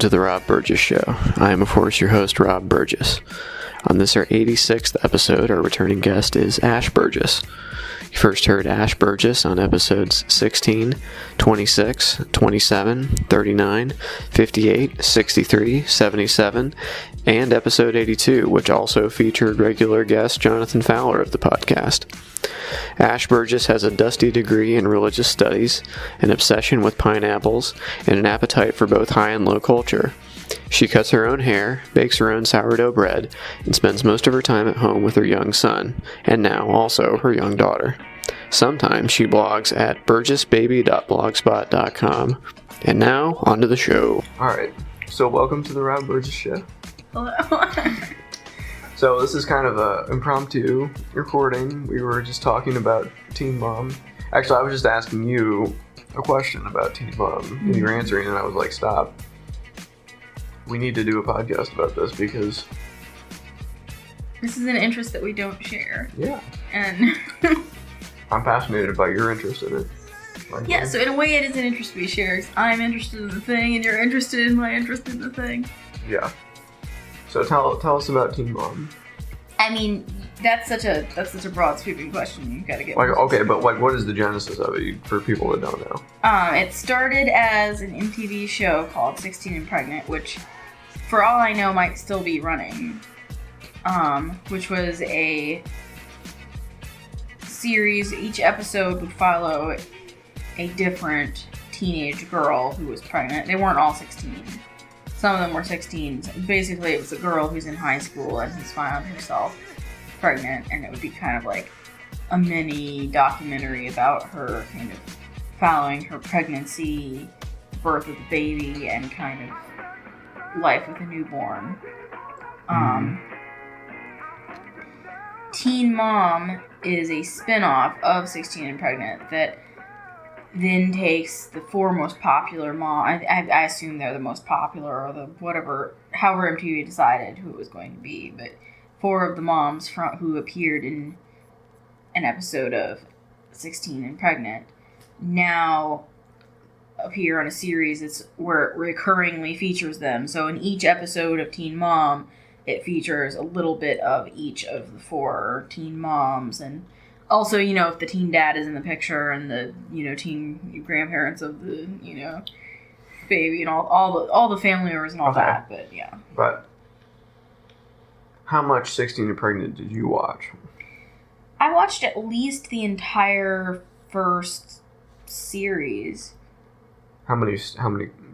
to the Rob Burgess Show. I am, of course, your host, Rob Burgess. On this, our 86th episode, our returning guest is Ash Burgess. You first heard Ash Burgess on episodes 16, 26, 27, 39, 58, 63, 77, and episode 82, which also featured regular guest Jonathan Fowler of the podcast. Ash Burgess has a dusty degree in religious studies, an obsession with pineapples, and an appetite for both high and low culture. She cuts her own hair, bakes her own sourdough bread, and spends most of her time at home with her young son, and now also her young daughter. Sometimes she blogs at burgessbaby.blogspot.com. And now, on to the show. Alright, so welcome to the Rob Burgess Show. Hello. So this is kind of a impromptu recording. We were just talking about Teen Mom. Actually, I was just asking you a question about Teen Mom, and you were answering, and I was like, stop. We need to do a podcast about this because... This is an interest that we don't share. Yeah. And... I'm fascinated by your interest in it. Yeah, so in a way it is an interest we share. I'm interested in the thing, and you're interested in my interest in the thing. Yeah. So tell us about Teen Mom. I mean, that's such a broad sweeping question. You've got to get okay, but what is the genesis of it for people that don't know? It started as an MTV show called 16 and Pregnant, which, for all I know, might still be running. Which was a series. Each episode would follow a different teenage girl who was pregnant. They weren't all 16. Some of them were 16. Basically, it was a girl who's in high school and has found herself pregnant, and it would be kind of like a mini documentary about her kind of following her pregnancy, birth of the baby, and kind of life with a newborn. Teen Mom is a spin-off of 16 and Pregnant that then takes the four most popular I assume they're the most popular, or the whatever, however MTV decided who it was going to be, but four of the moms who appeared in an episode of 16 and Pregnant now appear on a series where it recurringly features them. So in each episode of Teen Mom, it features a little bit of each of the four teen moms, and also, if the teen dad is in the picture, and the, teen grandparents of the, baby, and all the family members and all that, but yeah. But how much 16 and Pregnant did you watch? I watched at least the entire first series. How many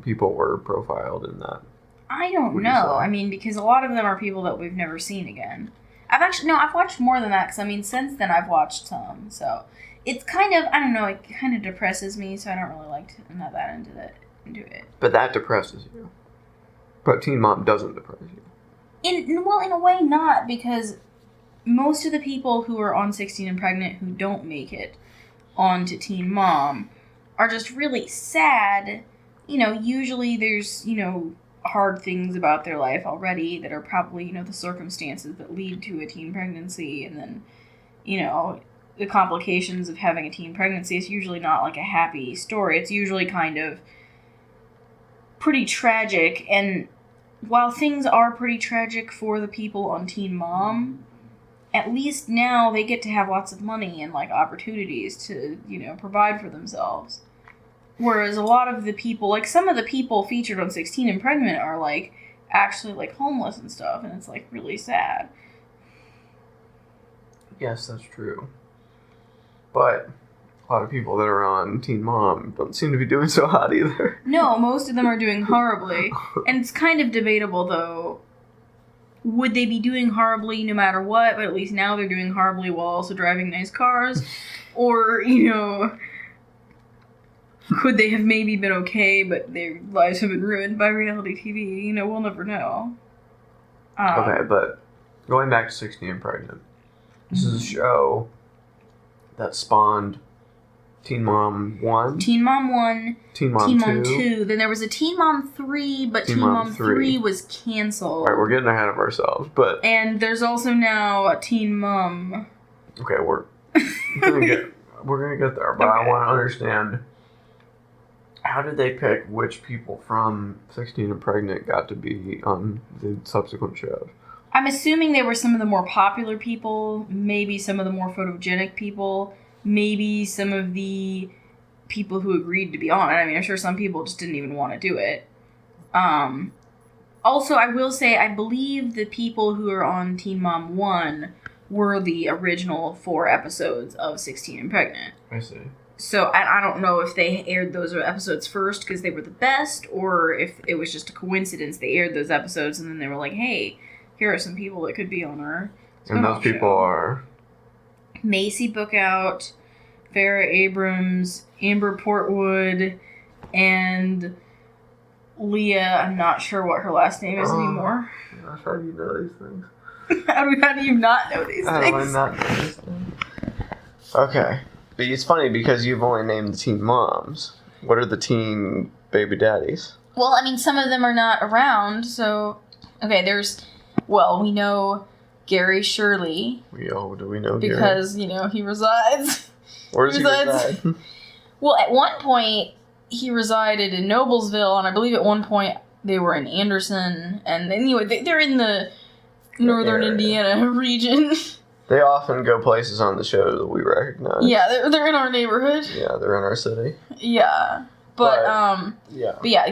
people were profiled in that? I don't know. I mean, because a lot of them are people that we've never seen again. I've watched more than that, because, since then I've watched some, so it's kind of, I don't know, it kind of depresses me, so I don't really like to know that into it. But that depresses you. But Teen Mom doesn't depress you. In a way not, because most of the people who are on 16 and Pregnant who don't make it onto Teen Mom are just really sad. Usually there's, hard things about their life already that are probably, the circumstances that lead to a teen pregnancy, and then, the complications of having a teen pregnancy. Is usually not like a happy story. It's usually kind of pretty tragic, and while things are pretty tragic for the people on Teen Mom, at least now they get to have lots of money and, opportunities to, provide for themselves. Whereas a lot of the people, some of the people featured on 16 and Pregnant are, actually, homeless and stuff, and it's, really sad. Yes, that's true. But a lot of people that are on Teen Mom don't seem to be doing so hot either. No, most of them are doing horribly. And it's kind of debatable, though. Would they be doing horribly no matter what, but at least now they're doing horribly while also driving nice cars? Or, could they have maybe been okay, but their lives have been ruined by reality TV? We'll never know. Okay, but going back to 16 and Pregnant, this is a show that spawned Teen Mom 1. Teen Mom 1. Teen Mom 2. Then there was a Teen Mom 3, but Teen Mom 3 was canceled. Right, we're getting ahead of ourselves, but... And there's also now a Teen Mom. Okay, we're gonna get there, but okay. I want to understand How did they pick which people from 16 and Pregnant got to be on the subsequent shows? I'm assuming they were some of the more popular people, maybe some of the more photogenic people, maybe some of the people who agreed to be on it. I mean, I'm sure some people just didn't even want to do it. Also, I will say, I believe the people who are on Teen Mom 1 were the original 4 episodes of 16 and Pregnant. I see. So I don't know if they aired those episodes first because they were the best, or if it was just a coincidence they aired those episodes and then they were like, hey, here are some people that could be on our And those people are? Macy Bookout, Farrah Abrams, Amber Portwood, and Leah. I'm not sure what her last name is anymore. Gosh, how do you know these things? How do you not know these How things? do I not know these things? Okay. But it's funny because you've only named the teen moms. What are the teen baby daddies? Well, I mean, some of them are not around, so... Okay, we know Gary Shirley. Do we know Gary? Because, he resides... Where does he reside? Well, at one point, he resided in Noblesville, and I believe at one point they were in Anderson, and anyway, they're in the northern Indiana region. They often go places on the show that we recognize. Yeah, they're in our neighborhood. Yeah, they're in our city. Yeah. But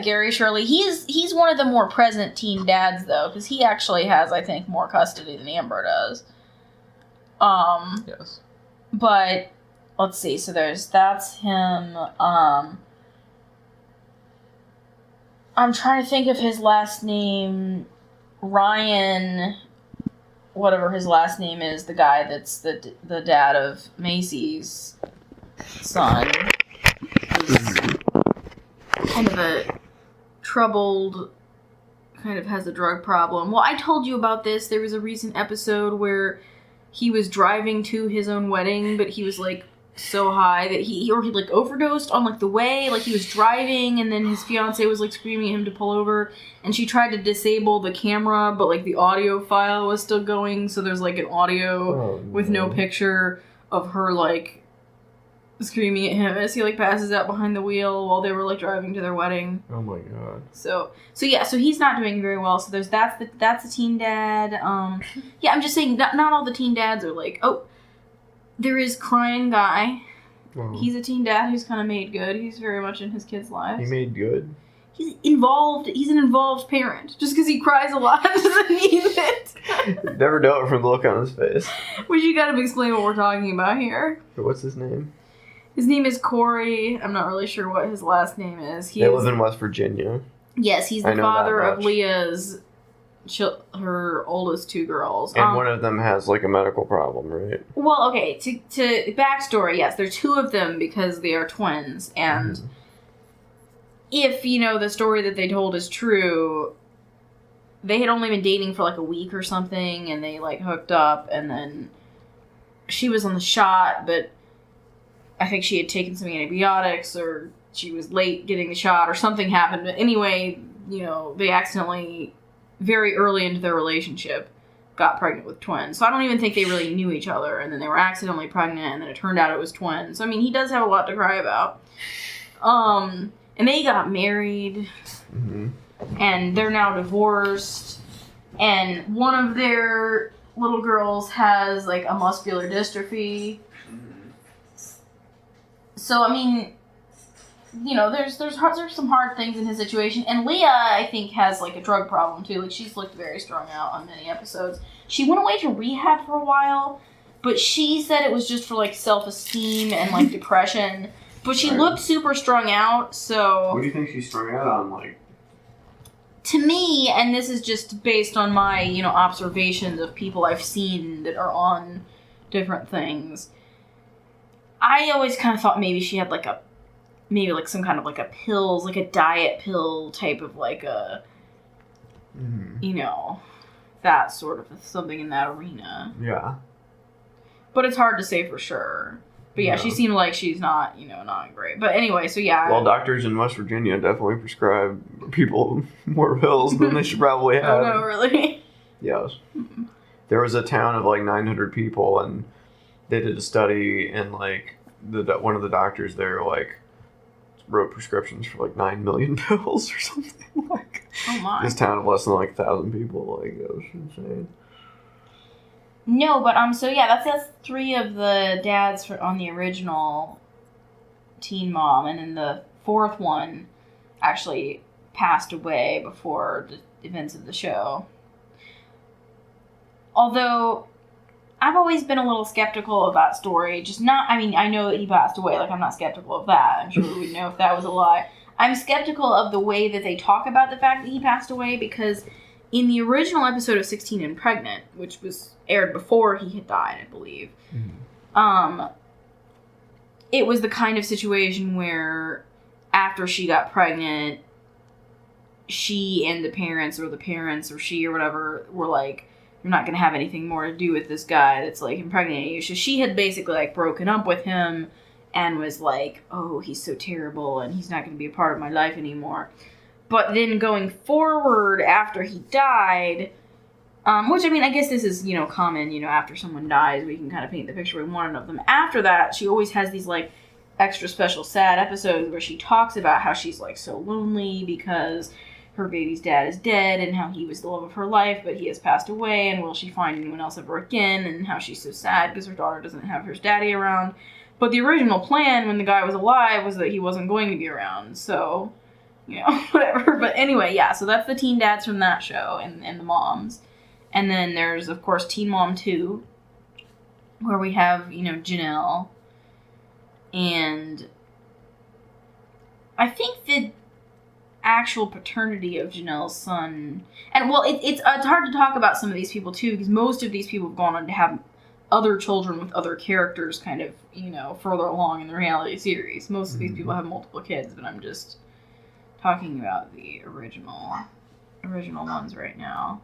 Gary Shirley, he's one of the more present teen dads, though, because he actually has, I think, more custody than Amber does. Yes. But, let's see, so that's him. I'm trying to think of his last name. Ryan... whatever his last name is, the guy that's the dad of Macy's son, is kind of a troubled, kind of has a drug problem. Well, I told you about this. There was a recent episode where he was driving to his own wedding, but he was, so high that he overdosed on, the way. He was driving, and then his fiancée was, screaming at him to pull over, and she tried to disable the camera, but, the audio file was still going, so there's, an audio with no picture of her, screaming at him as he, passes out behind the wheel while they were, driving to their wedding. Oh, my God. So he's not doing very well, so that's the teen dad. I'm just saying, not all the teen dads are, there is Crying Guy. Oh. He's a teen dad who's kind of made good. He's very much in his kids' lives. He made good? He's involved. He's an involved parent. Just because he cries a lot doesn't mean it. You never know it from the look on his face. Which you gotta explain what we're talking about here. What's his name? His name is Corey. I'm not really sure what his last name is. They live in West Virginia. Yes, he's the father of Leah's... her oldest 2 girls. And one of them has, a medical problem, right? Well, okay, to backstory, yes, there's 2 of them because they are twins, and if, the story that they told is true, they had only been dating for, a week or something, and they, hooked up, and then she was on the shot, but I think she had taken some antibiotics, or she was late getting the shot, or something happened, but anyway, they accidentally... very early into their relationship, got pregnant with twins. So I don't even think they really knew each other, and then they were accidentally pregnant, and then it turned out it was twins. So, I mean, he does have a lot to cry about. And they got married, and they're now divorced, and one of their little girls has, a muscular dystrophy. So, I mean... there's some hard things in his situation. And Leah, I think, has, a drug problem, too. She's looked very strung out on many episodes. She went away to rehab for a while, but she said it was just for, self-esteem and, depression. But she looked super strung out, so... What do you think she's strung out on, To me, and this is just based on my, observations of people I've seen that are on different things, I always kind of thought maybe she had, some kind of a pills, a diet pill type of a, that sort of something in that arena. Yeah. But it's hard to say for sure. But yeah, she seemed like she's not, not great. But anyway, so yeah. Well, doctors in West Virginia definitely prescribe people more pills than they should probably have. Oh, no, really? Yes. There was a town of 900 people, and they did a study, and one of the doctors there wrote prescriptions for like 9 million pills or something. Like, oh my. this town of less than like 1,000 people. Like, it was insane. No, but so yeah, that's 3 of the dads on the original Teen Mom, and then the 4th one actually passed away before the events of the show. Although I've always been a little skeptical of that story. I know that he passed away. Like, I'm not skeptical of that. I'm sure we'd know if that was a lie. I'm skeptical of the way that they talk about the fact that he passed away, because in the original episode of 16 and Pregnant, which was aired before he had died, I believe, it was the kind of situation where after she got pregnant, she and the parents or she or whatever were like, you're not going to have anything more to do with this guy that's like impregnating you. So she had basically like broken up with him and was like, oh, he's so terrible and he's not going to be a part of my life anymore. But then going forward after he died, which, I mean, I guess this is, common, after someone dies, we can kind of paint the picture we wanted of them. After that, she always has these, like, extra special sad episodes where she talks about how she's, like, so lonely because her baby's dad is dead and how he was the love of her life, but he has passed away, and will she find anyone else ever again, and how she's so sad because her daughter doesn't have her daddy around. But the original plan when the guy was alive was that he wasn't going to be around, so, whatever. But anyway, yeah, so that's the teen dads from that show and the moms. And then there's, of course, Teen Mom 2, where we have, Janelle. And I think the actual paternity of Janelle's son... And, well, it's hard to talk about some of these people, too, because most of these people have gone on to have other children with other characters kind of, further along in the reality series. Most of these people have multiple kids, but I'm just talking about the original ones right now.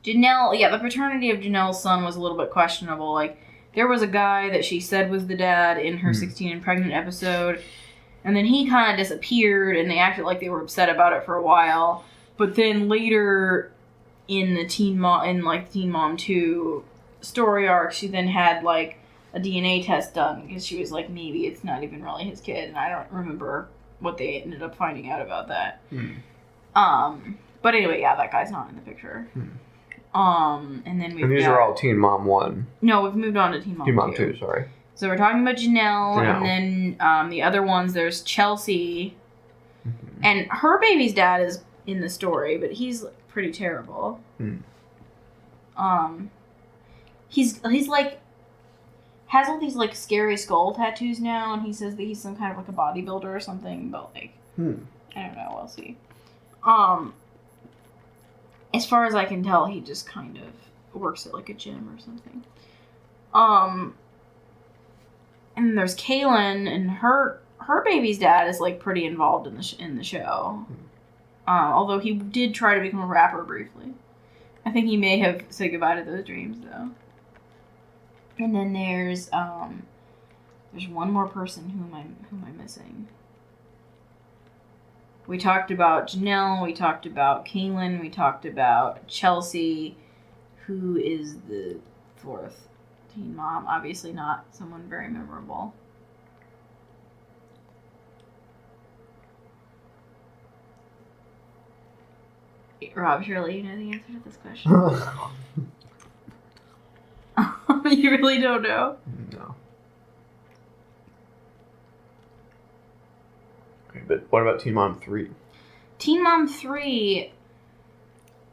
Janelle, the paternity of Janelle's son was a little bit questionable. Like, there was a guy that she said was the dad in her 16 and Pregnant episode, and then he kind of disappeared, and they acted like they were upset about it for a while. But then later in the Teen Mom 2 story arc, she then had, like, a DNA test done, because she was like, maybe it's not even really his kid, and I don't remember what they ended up finding out about that. But anyway, yeah, that guy's not in the picture. And then And these are all Teen Mom 1. No, we've moved on to Teen Mom 2. Teen Mom 2, sorry. So we're talking about Janelle. And then the other ones, there's Chelsea. And her baby's dad is in the story, but he's pretty terrible. He's like, has all these, like, scary skull tattoos now, and he says that he's some kind of, like, a bodybuilder or something, but, like, I don't know, we'll see. As far as I can tell, he just kind of works at, like, a gym or something. And there's Kaylin, and her baby's dad is, like, pretty involved in the show. Although he did try to become a rapper briefly. I think he may have said goodbye to those dreams, though. And then there's one more person who am I missing? We talked about Janelle, we talked about Kaylin, we talked about Chelsea, who is the 4th teen mom. Obviously not someone very memorable. Rob, surely you know the answer to this question. You really don't know? No. Okay, but what about Teen Mom 3? Teen Mom 3,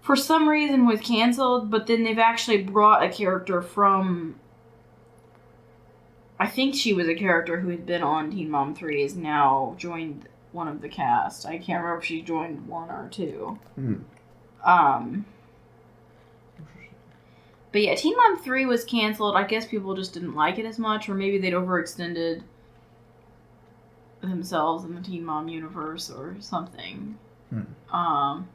for some reason, was canceled, but then they've actually brought a character from... I think she was a character who had been on Teen Mom 3, is now joined one of the cast. I can't remember if she joined 1 or 2. But yeah, Teen Mom 3 was canceled. I guess people just didn't like it as much, or maybe they'd overextended themselves in the Teen Mom universe or something. Oh,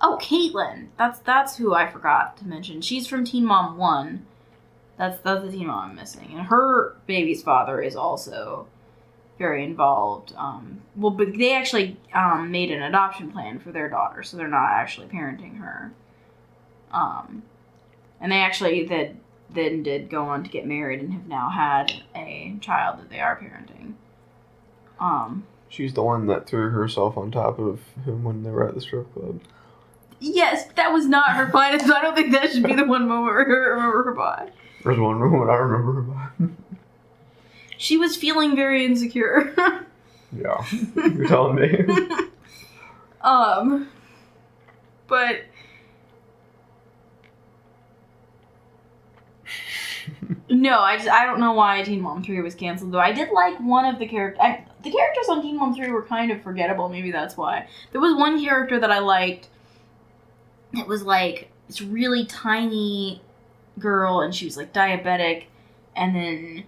Caitlin. That's who I forgot to mention. She's from Teen Mom 1. That's the Teen Mom I'm missing. And her baby's father is also very involved. But they actually made an adoption plan for their daughter, so they're not actually parenting her. And they actually then did go on to get married and have now had a child that they are parenting. She's the one that threw herself on top of him when they were at the strip club. Yes, that was not her finest. I don't think that should be the one moment I remember her by. There's one moment I remember her by. She was feeling very insecure. Yeah, you're telling me. But no, I don't know why Teen Mom 3 was canceled, though. I did like one of the characters. The characters on Teen Mom 3 were kind of forgettable. Maybe that's why. There was one character that I liked. It was like this really tiny girl, and she was like diabetic, and then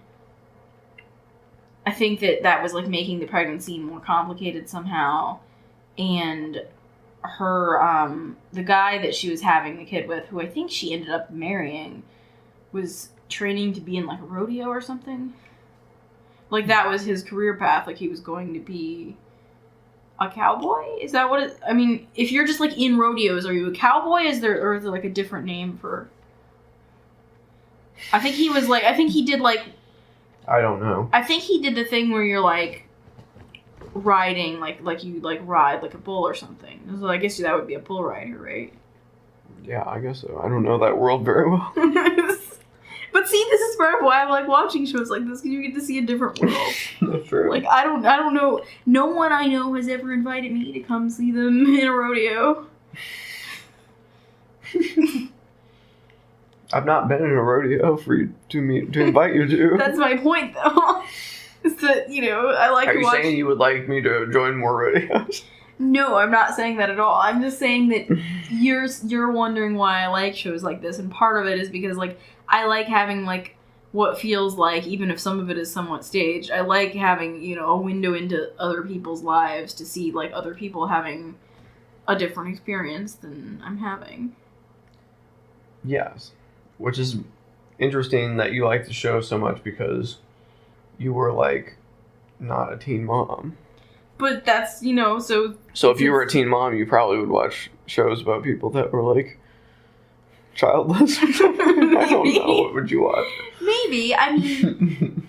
I think that was like making the pregnancy more complicated somehow. And her, the guy that she was having the kid with, who I think she ended up marrying, was training to be in like a rodeo or something. Like that was his career path. Like he was going to be a cowboy. Is that what it? I mean, if you're just like in rodeos, are you a cowboy? Or is there like a different name for? I think he was like. I think he did like. I don't know. I think he did the thing where you're like riding, like you like ride like a bull or something. So I guess that would be a bull rider, right? Yeah, I guess so. I don't know that world very well. But see, this is part of why I like watching shows like this, because you get to see a different world. That's true. Like, I don't know. No one I know has ever invited me to come see them in a rodeo. I've not been in a rodeo for you to invite you to. That's my point, though. Is that, I like to watch... Are you saying you would like me to join more rodeos? No, I'm not saying that at all. I'm just saying that you're wondering why I like shows like this, and part of it is because, like, I like having, like, what feels like, even if some of it is somewhat staged, I like having, a window into other people's lives to see, like, other people having a different experience than I'm having. Yes. Which is interesting that you like the show so much because you were, like, not a teen mom. But that's, so... So if you were a teen mom, you probably would watch shows about people that were, like, childless or something. I don't know. What would you watch? Maybe. I mean...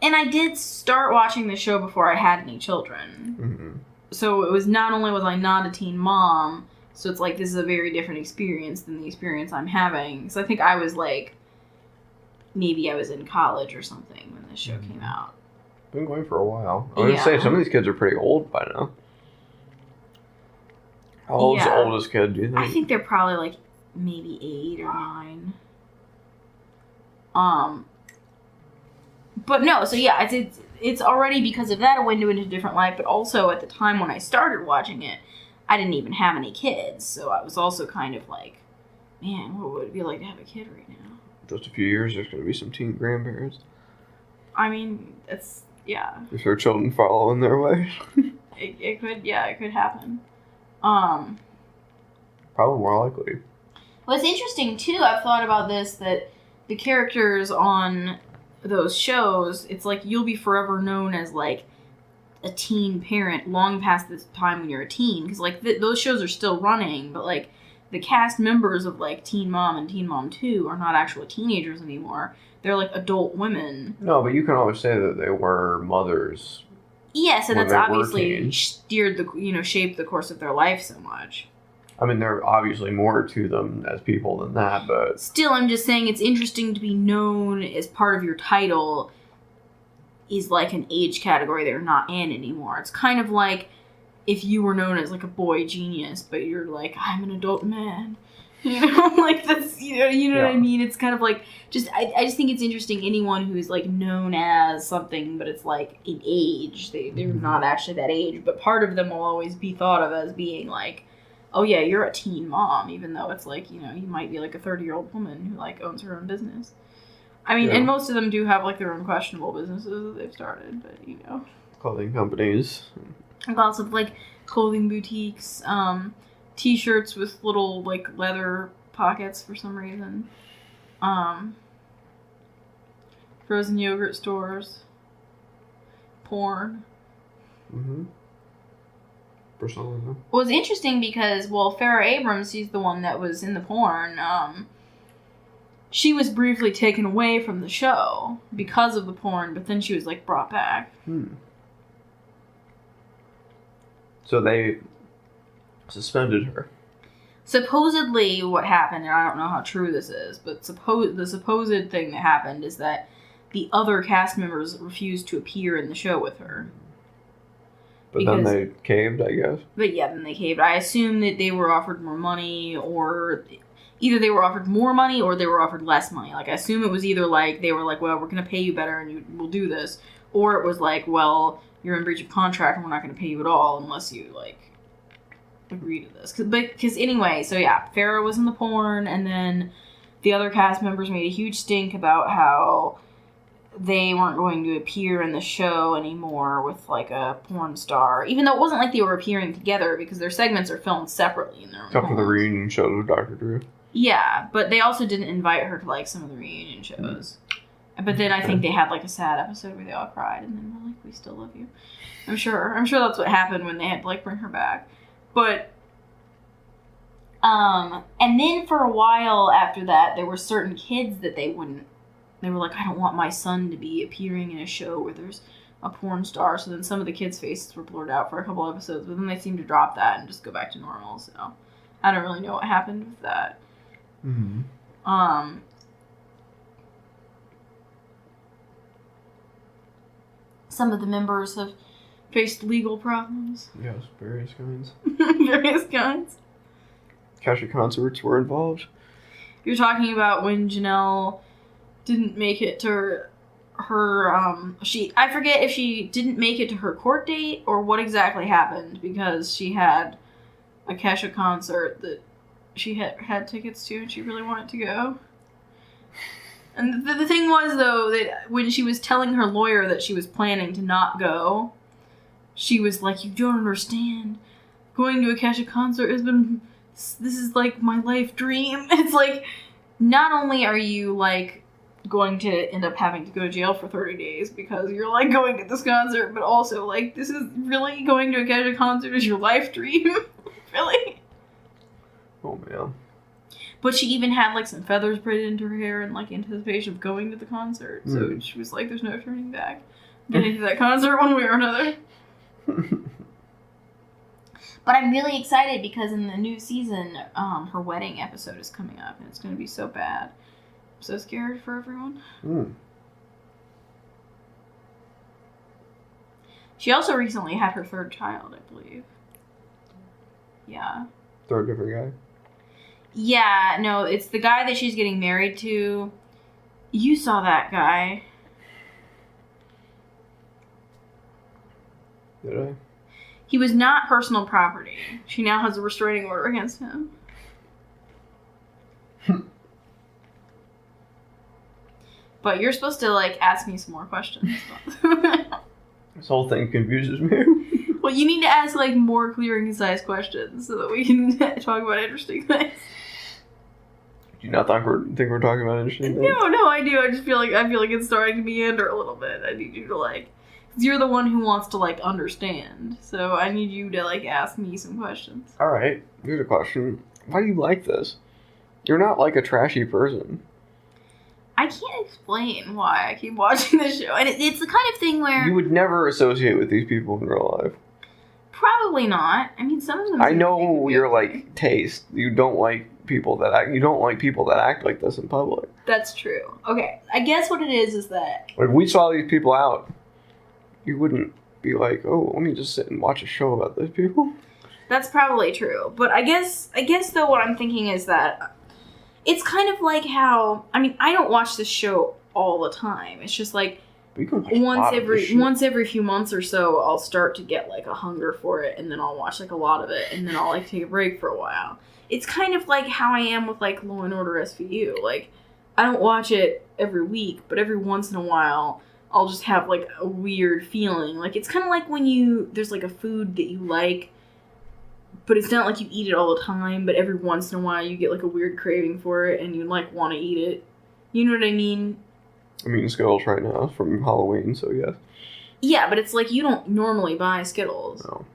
And I did start watching the show before I had any children. Mm-hmm. So it was not only was I not a teen mom, so it's like this is a very different experience than the experience I'm having. So I think I was, like... Maybe I was in college or something when this show came out. Been going for a while. I was going to say, some of these kids are pretty old by now. How old's the oldest kid, do you think? I think they're probably, like, maybe 8 or 9. But no, so yeah, it's already, because of that, a window into a different life, but also at the time when I started watching it, I didn't even have any kids, so I was also kind of like, man, what would it be like to have a kid right now? Just a few years, there's going to be some teen grandparents. I mean, it's... Yeah. If their children follow in their way. it could happen. Probably more likely. Well, it's interesting, too, I've thought about this, that the characters on those shows, it's like you'll be forever known as, like, a teen parent long past the time when you're a teen. Because, like, those shows are still running, but, like, the cast members of, like, Teen Mom and Teen Mom 2 are not actual teenagers anymore. They're, like, adult women. No, but you can always say that they were mothers. Yes, and that's obviously shaped the course of their life so much. I mean, there are obviously more to them as people than that, but... Still, I'm just saying it's interesting to be known as part of your title is, like, an age category they're not in anymore. It's kind of like if you were known as, like, a boy genius, but you're like, I'm an adult man. Like, that's, what I mean? It's kind of like, I just think it's interesting, anyone who's, like, known as something, but it's, like, an age. They're not actually that age, but part of them will always be thought of as being, like, oh, yeah, you're a teen mom, even though it's, like, you might be, like, a 30-year-old woman who, like, owns her own business. I mean, and most of them do have, like, their own questionable businesses that they've started, but, Clothing companies. Lots of, like, clothing boutiques, T-shirts with little, like, leather pockets for some reason. Frozen yogurt stores. Porn. Mm-hmm. for some reason. Well, it's interesting because, Farrah Abrams, she's the one that was in the porn. She was briefly taken away from the show because of the porn, but then she was, like, brought back. So they suspended her. Supposedly what happened, and I don't know how true this is, but the supposed thing that happened is that the other cast members refused to appear in the show with her. But then they caved, I guess. But yeah, then they caved. I assume that they were offered more money, or either they were offered more money or they were offered less money. Like, I assume it was either like, they were like, well, we're going to pay you better and we'll do this. Or it was like, well, you're in breach of contract and we're not going to pay you at all unless you, like, agree to this. Because anyway, so yeah, Farrah was in the porn, and then the other cast members made a huge stink about how they weren't going to appear in the show anymore with, like, a porn star. Even though it wasn't like they were appearing together, because their segments are filmed separately in their own except for the reunion show with Dr. Drew. Yeah, but they also didn't invite her to, like, some of the reunion shows. But then I think they had, like, a sad episode where they all cried, and then were like, we still love you. I'm sure that's what happened when they had to, like, bring her back. But, and then for a while after that, there were certain kids that they were like, I don't want my son to be appearing in a show where there's a porn star. So then some of the kids' faces were blurred out for a couple episodes, but then they seemed to drop that and just go back to normal. So I don't really know what happened with that. Mm-hmm. Some of the members have faced legal problems. Yes, various kinds. Various kinds. Cashew concerts were involved. You're talking about when Janelle didn't make it to her I forget if she didn't make it to her court date or what exactly happened, because she had a Kesha concert that she had tickets to and she really wanted to go. And the thing was, though, that when she was telling her lawyer that she was planning to not go, she was like, you don't understand. Going to a Kesha concert this is like my life dream. It's like, not only are you, like, going to end up having to go to jail for 30 days because you're, like, going to this concert, but also, like, this is really going to a Kesha concert is your life dream? Really? Oh, man. But she even had, like, some feathers braided into her hair in, like, anticipation of going to the concert. So she was like, there's no turning back. Getting to that concert one way or another. But I'm really excited because in the new season, her wedding episode is coming up, and it's going to be so bad. I'm so scared for everyone. She also recently had her third child, I believe. Yeah. Third different guy? Yeah, no, it's the guy that she's getting married to. You saw that guy. Did I? He was not personal property. She now has a restraining order against him. But you're supposed to, like, ask me some more questions. This whole thing confuses me. Well, you need to ask, like, more clear and concise questions so that we can talk about interesting things. Do you not think we're talking about interesting things? No, I do. I just feel like it's starting to meander a little bit. I need you to, like, 'cause you're the one who wants to, like, understand. So I need you to, like, ask me some questions. All right. Here's a question. Why do you like this? You're not, like, a trashy person. I can't explain why I keep watching this show. And it's the kind of thing where... You would never associate with these people in real life. Probably not. I mean, some of them... I know your, like, taste. You don't like people that act like this in public. That's true. Okay. I guess what it is that... If we saw these people out, you wouldn't be like, oh, let me just sit and watch a show about those people. That's probably true. But I guess though, what I'm thinking is that it's kind of like how... I mean, I don't watch this show all the time. It's just like... Once every few months or so, I'll start to get, like, a hunger for it, and then I'll watch, like, a lot of it, and then I'll, like, take a break for a while. It's kind of like how I am with, like, Law & Order SVU. Like, I don't watch it every week, but every once in a while, I'll just have, like, a weird feeling. Like, it's kind of like when there's, like, a food that you like, but it's not like you eat it all the time, but every once in a while you get, like, a weird craving for it, and you, like, want to eat it. You know what I mean? I'm eating Skittles right now from Halloween, so yes. Yeah, but it's like you don't normally buy Skittles. No.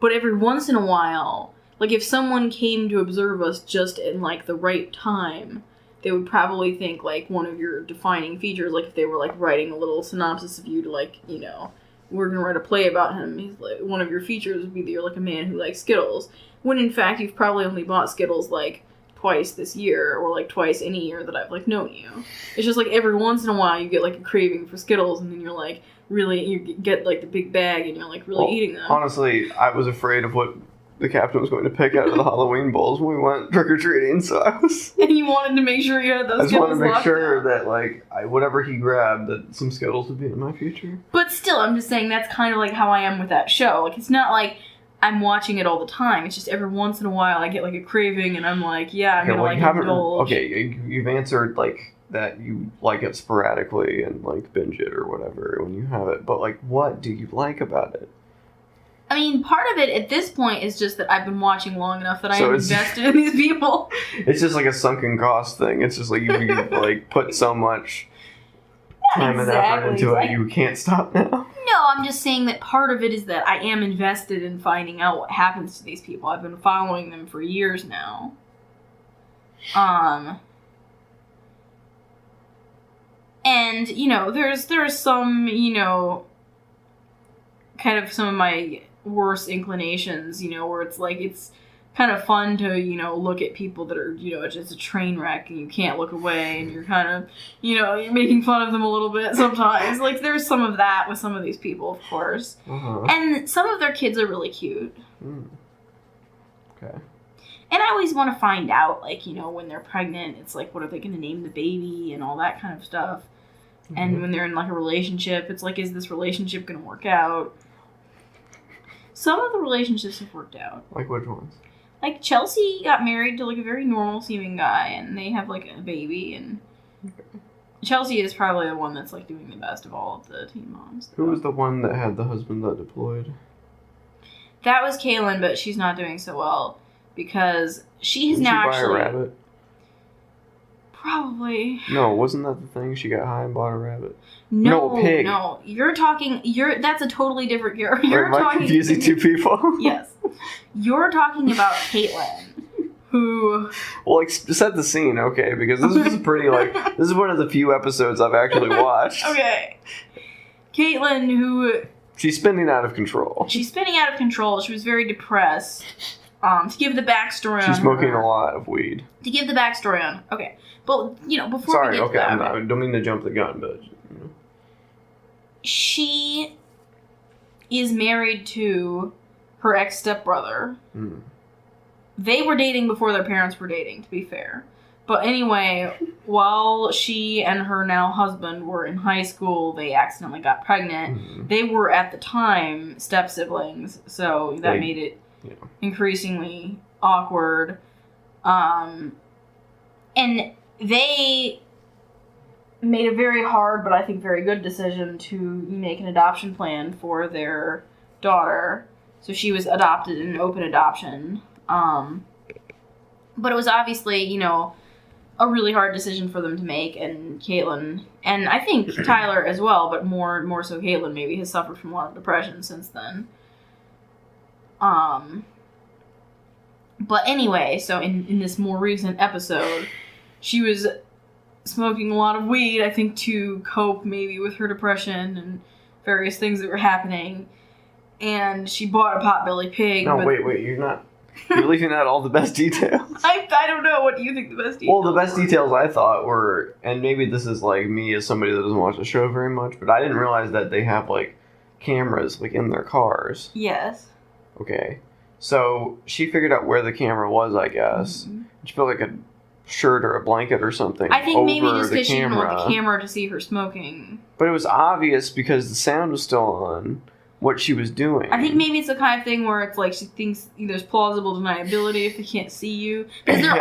But every once in a while, like, if someone came to observe us just in, like, the right time, they would probably think, like, one of your defining features, like, if they were, like, writing a little synopsis of you to, like, you know, we're gonna write a play about him, he's like, one of your features would be that you're, like, a man who likes Skittles. When, in fact, you've probably only bought Skittles, like, twice this year, or, like, twice any year that I've, like, known you. It's just, like, every once in a while you get, like, a craving for Skittles, and then you're, like, really, you get, like, the big bag, and you're, like, really eating them. Honestly, I was afraid of what the captain was going to pick out of the Halloween bowls when we went trick-or-treating, so I was... And you wanted to make sure you had those Skittles. I just wanted to make sure down. that, like, whatever he grabbed, that some Skittles would be in my future. But still, I'm just saying that's kind of, like, how I am with that show. Like, it's not like I'm watching it all the time. It's just every once in a while I get, like, a craving, and I'm like, yeah, I'm gonna, like, indulge. Okay, you've answered, like, that you like it sporadically and, like, binge it or whatever when you have it. But, like, what do you like about it? I mean, part of it at this point is just that I've been watching long enough that I am invested in these people. It's just like a sunken cost thing. It's just like you like put so much time and effort into it, you can't stop now. No, I'm just saying that part of it is that I am invested in finding out what happens to these people. I've been following them for years now. And, you know, there's some, you know, kind of some of my worse inclinations, you know, where it's like, it's kind of fun to, you know, look at people that are, you know, just a train wreck and you can't look away and you're kind of, you know, you're making fun of them a little bit sometimes. Like, there's some of that with some of these people, of course. Uh-huh. And some of their kids are really cute. Okay. And I always want to find out, like, you know, when they're pregnant, it's like, what are they going to name the baby and all that kind of stuff. Mm-hmm. And when they're in, like, a relationship, it's like, is this relationship going to work out? Some of the relationships have worked out. Like which ones? Like, Chelsea got married to, like, a very normal-seeming guy, and they have, like, a baby, and Chelsea is probably the one that's, like, doing the best of all of the teen moms. Who was the one that had the husband that deployed? That was Kaylin, but she's not doing so well, because she has now actually... Did she buy a rabbit? Probably. No, wasn't that the thing? She got high and bought a rabbit? No, a pig. No, that's a totally different character. Am I confusing two people? Yes. You're talking about Caitlin, who... Well, like, set the scene, okay, because this is pretty, like, this is one of the few episodes I've actually watched. Okay. Caitlin, who... She's spinning out of control. She's spinning out of control. She was very depressed. To give the backstory on She's smoking her, a lot of weed. To give the backstory on... Okay. But, you know, before Sorry, we get okay, to that... I don't mean to jump the gun, but... You know. She is married to her ex-stepbrother. Mm. They were dating before their parents were dating, to be fair. But anyway, while she and her now husband were in high school, they accidentally got pregnant. Mm-hmm. They were, at the time, step-siblings, so that made it increasingly awkward. And they made a very hard, but I think very good decision to make an adoption plan for their daughter. So she was adopted in an open adoption. But it was obviously, you know, a really hard decision for them to make, and Caitlin, and I think Tyler as well, but more so Caitlin maybe, has suffered from a lot of depression since then. But anyway, so in this more recent episode, she was smoking a lot of weed, I think, to cope maybe with her depression and various things that were happening. And she bought a potbelly pig. No, wait, you're leaving out all the best details. I don't know. What do you think the best details Well, the best details I thought were, and maybe this is like me as somebody that doesn't watch the show very much, but I didn't realize that they have like cameras like in their cars. Yes. Okay. So she figured out where the camera was, I guess. Mm-hmm. She put like a shirt or a blanket or something. I think over maybe just because she didn't want the camera to see her smoking. But it was obvious because the sound was still on what she was doing. I think maybe it's the kind of thing where it's like she thinks there's plausible deniability if they can't see you. Because there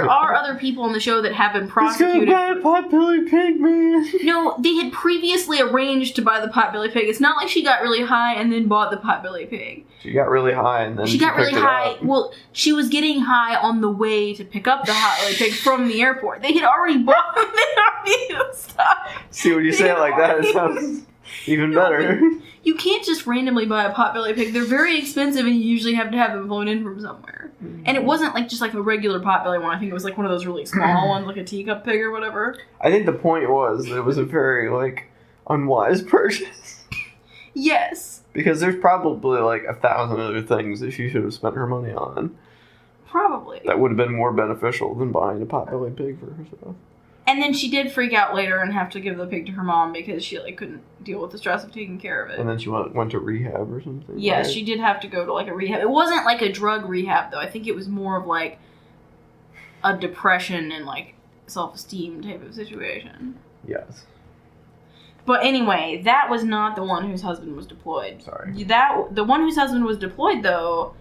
are other people on the show that have been prosecuted. He's gonna buy a potbelly pig, man. No, they had previously arranged to buy the potbelly pig. It's not like she got really high and then bought the potbelly pig. She got really high and then she got really high. Up. Well, she was getting high on the way to pick up the potbelly pig from the airport. They had already bought. They already stopped. See, when you say it like that, it sounds. Even better. You can't just randomly buy a potbelly pig. They're very expensive, and you usually have to have them flown in from somewhere. And it wasn't like just like a regular potbelly one. I think it was like one of those really small ones, like a teacup pig or whatever. I think the point was that it was a very, like, unwise purchase. Yes. Because there's probably, like, 1,000 other things that she should have spent her money on. Probably. That would have been more beneficial than buying a potbelly pig for herself. And then she did freak out later and have to give the pig to her mom because she like couldn't deal with the stress of taking care of it. And then she went to rehab or something. Yeah, right? she did have to go to like a rehab. It wasn't like a drug rehab though. I think it was more of like a depression and like self-esteem type of situation. Yes. But anyway, that was not the one whose husband was deployed. Sorry. The one whose husband was deployed though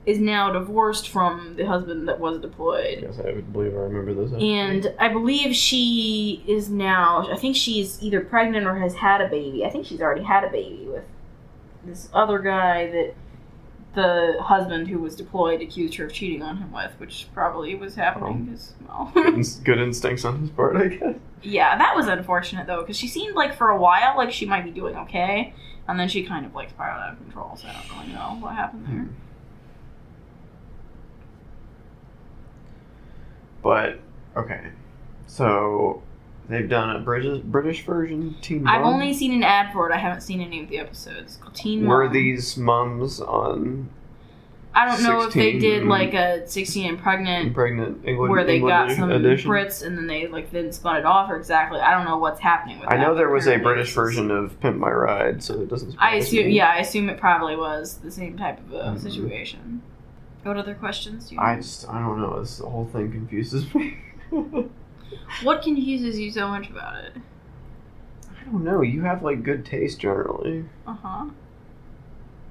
is now divorced from the husband that was deployed. Yes, I would believe I remember this. And I believe she is now, I think she's either pregnant or has had a baby. I think she's already had a baby with this other guy that the husband who was deployed accused her of cheating on him with, which probably was happening because, well... Good instincts on his part, I guess. Yeah, that was unfortunate, though, because she seemed like for a while like she might be doing okay, and then she kind of like spiraled out of control, so I don't really know what happened there. But, okay. So, they've done a British version, Teen Mom? I've only seen an ad for it. I haven't seen any of the episodes. It's called Teen Mom. Were these mums on I don't know if they 16 did like a 16 and pregnant England, where they England got some edition? Brits and then they like then spun it off or exactly. I don't know what's happening with that. I know there was a Apparently British version of Pimp My Ride, so it doesn't I assume it probably was the same type of situation. What other questions do you have? I don't know. The whole thing confuses me. What confuses you so much about it? I don't know. You have, like, good taste generally. Uh-huh.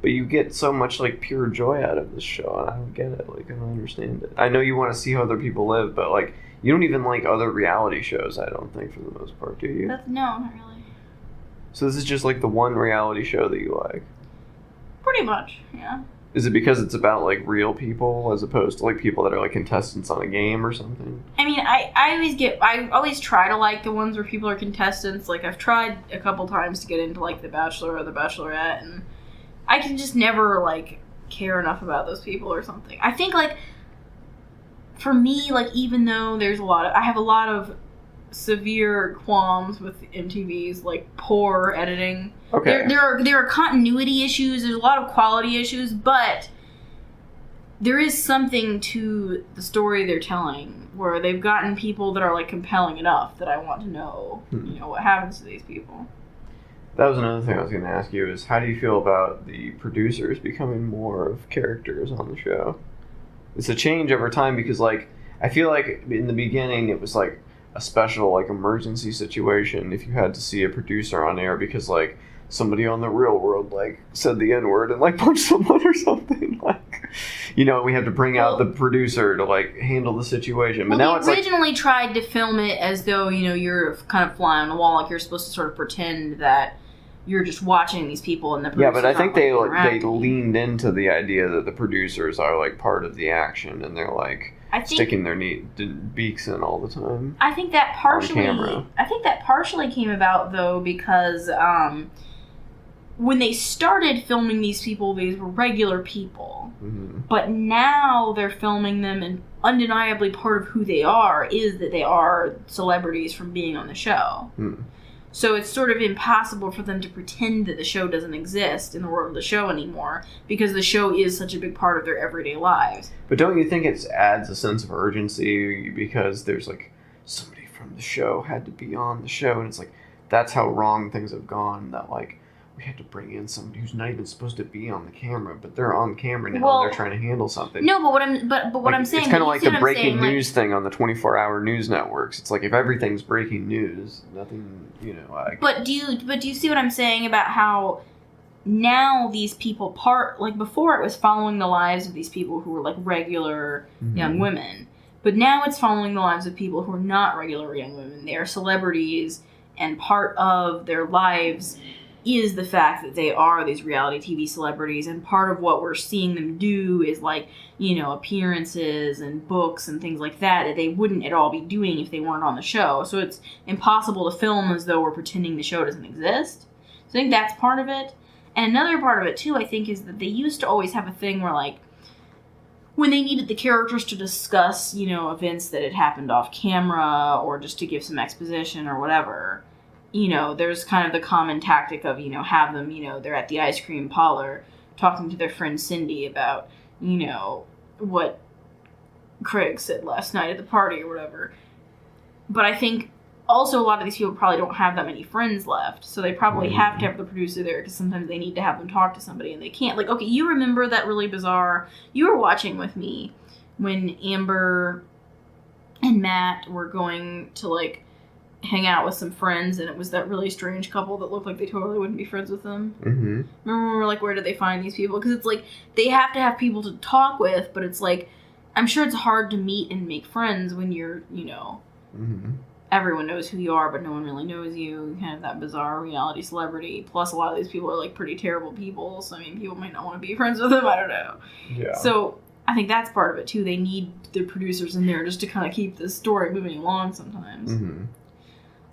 But you get so much, like, pure joy out of this show, and I don't get it. Like, I don't understand it. I know you want to see how other people live, but, like, you don't even like other reality shows, I don't think, for the most part, do you? No, not really. So this is just, like, the one reality show that you like? Pretty much, yeah. Is it because it's about, like, real people as opposed to, like, people that are, like, contestants on a game or something? I mean, I always try to like the ones where people are contestants. Like, I've tried a couple times to get into, like, The Bachelor or The Bachelorette, and I can just never, like, care enough about those people or something. I think, like, for me, like, even though I have a lot of severe qualms with MTV's, like, poor editing. Okay. There are continuity issues, there's a lot of quality issues, but there is something to the story they're telling where they've gotten people that are, like, compelling enough that I want to know, you know, what happens to these people. That was another thing I was going to ask you is how do you feel about the producers becoming more of characters on the show? It's a change over time because, like, I feel like in the beginning it was, like, a special, like, emergency situation if you had to see a producer on air because, like, somebody on the real world, like, said the N-word and, like, punched someone or something. Like, you know, we had to bring out the producer to, like, handle the situation. But now it's originally tried to film it as though, you know, you're kind of fly on the wall, like you're supposed to sort of pretend that you're just watching these people and the producers. Yeah, but I think they interacting. leaned into the idea that the producers are, like, part of the action and they're, like, sticking their beaks in all the time. I think that partially on camera. I think that partially came about though because when they started filming these people, these were regular people. Mm-hmm. But now they're filming them, and undeniably part of who they are is that they are celebrities from being on the show. Mm. So it's sort of impossible for them to pretend that the show doesn't exist in the world of the show anymore because the show is such a big part of their everyday lives. But don't you think it adds a sense of urgency because there's, like, somebody from the show had to be on the show, and it's like, that's how wrong things have gone, that, like, we had to bring in somebody who's not even supposed to be on the camera, but they're on camera now and they're trying to handle something. No, but what I'm saying... It's kind of like the breaking news thing on the 24-hour news networks. It's like if everything's breaking news, nothing, you know... But do you see what I'm saying about how now these people like before it was following the lives of these people who were like regular young women, but now it's following the lives of people who are not regular young women. They are celebrities, and part of their lives is the fact that they are these reality TV celebrities, and part of what we're seeing them do is, like, you know, appearances and books and things like that they wouldn't at all be doing if they weren't on the show. So it's impossible to film as though we're pretending the show doesn't exist. So I think that's part of it. And another part of it, too, I think, is that they used to always have a thing where, like, when they needed the characters to discuss, you know, events that had happened off camera or just to give some exposition or whatever, you know, there's kind of the common tactic of, you know, have them, you know, they're at the ice cream parlor talking to their friend Cindy about, you know, what Craig said last night at the party or whatever. But I think also a lot of these people probably don't have that many friends left, so they probably have to have the producer there because sometimes they need to have them talk to somebody and they can't. Like, okay, you remember that really bizarre... You were watching with me when Amber and Matt were going to, like, hang out with some friends, and it was that really strange couple that looked like they totally wouldn't be friends with them. Mm-hmm. Remember when we were like, where did they find these people? Because it's like, they have to have people to talk with, but it's like, I'm sure it's hard to meet and make friends when you're, you know, everyone knows who you are, but no one really knows you. Kind of that bizarre reality celebrity. Plus, a lot of these people are, like, pretty terrible people, so, I mean, people might not want to be friends with them. I don't know. Yeah. So, I think that's part of it, too. They need the producers in there just to kind of keep the story moving along sometimes. Mm-hmm.